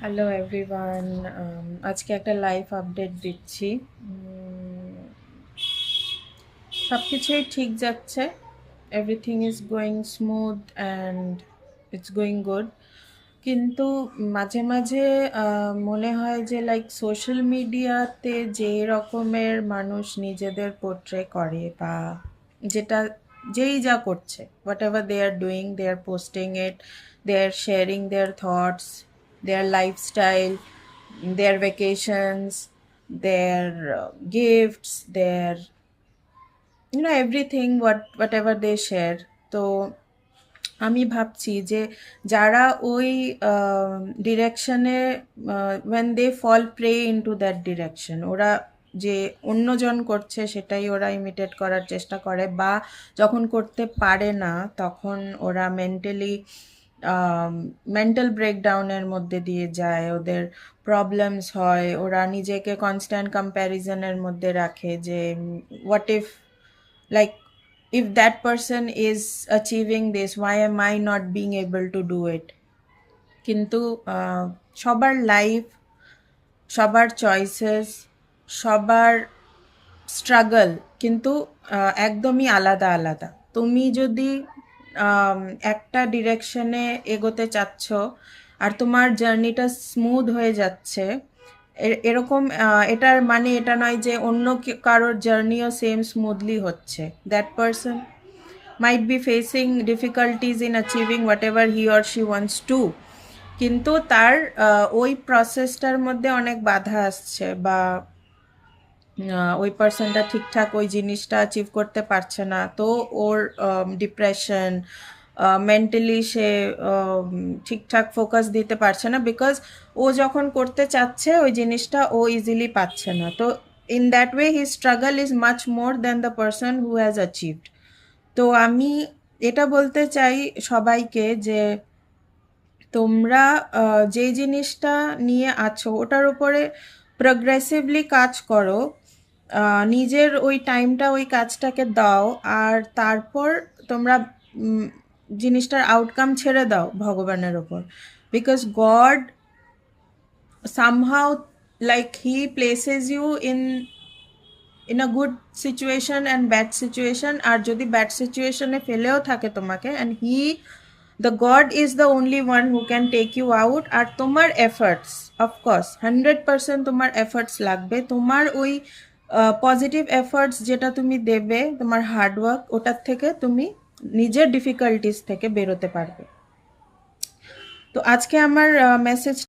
Hello everyone, আজকে একটা live update দিচ্ছি। সব কিছুই ঠিক যাচ্ছে, everything is going smooth and it's going good. কিন্তু মাঝে মাঝে মনে হয় যে লাইক সোশ্যাল মিডিয়াতে যে রকমের মানুষ নিজেদের পোর্ট্রে করে বা যেটা যেই যা করছে, whatever they are doing, they are posting it, they are sharing their thoughts, their lifestyle, their vacations, their gifts, their everything whatever they share. তো আমি ভাবছি যে যারা ওই ডিরেকশনে when they fall prey into that direction, ওরা যে অন্যজন করছে সেটাই ওরা ইমিটেট করার চেষ্টা করে, বা যখন করতে পারে না তখন ওরা মেন্টাল ব্রেকডাউনের মধ্যে দিয়ে যায়, ওদের প্রবলেমস হয়, ওরা নিজেকে কনস্ট্যান্ট কম্প্যারিজনের মধ্যে রাখে যে what if, like, if that person is achieving this, why am I not being able to do it? কিন্তু সবার লাইফ, সবার চয়েসেস, সবার স্ট্রাগল কিন্তু একদমই আলাদা আলাদা। তুমি যদি একটা ডিরেকশনে এগোতে চাচ্ছ আর তোমার জার্নিটা স্মুথ হয়ে যাচ্ছে, এরকম এটার মানে এটা নয় যে অন্য কারোর জার্নিও সেম স্মুথলি হচ্ছে। That person might be facing difficulties in achieving whatever he or she wants to, কিন্তু তার ওই প্রসেসটার মধ্যে অনেক বাধা আসছে, বা ওই পার্সনটা ঠিকঠাক ওই জিনিসটা অ্যাচিভ করতে পারছে না, তো ওর ডিপ্রেশন, মেন্টালি সে ঠিকঠাক ফোকাস দিতে পারছে না, বিকজ ও যখন করতে চাচ্ছে ওই জিনিসটা ও ইজিলি পাচ্ছে না। তো in that way he struggle is much more than the person who has achieved. তো আমি এটা বলতে চাই সবাইকে যে তোমরা যে জিনিসটা নিয়ে আছো ওটার উপরে প্রগ্রেসিভলি কাজ করো, নিজের ওই টাইমটা ওই কাজটাকে দাও, আর তারপর তোমরা জিনিসটার আউটকাম ছেড়ে দাও ভগবানের ওপর। Because god somehow, like, he places you in a good situation and bad situation, আর যদি ব্যাড সিচুয়েশনে ফেলেও থাকে তোমাকে, and the god is the only one who can take you out, আর তোমার এফর্টস, অফকোর্স 100% তোমার এফর্টস লাগবে, তোমার ওই পজিটিভ এফর্টস যেটা তুমি দেবে, তোমার হার্ডওয়ার্ক, ওটার থেকে তুমি নিজের ডিফিকাল্টিস থেকে বেরোতে পারবে। তো আজকে আমার মেসেজ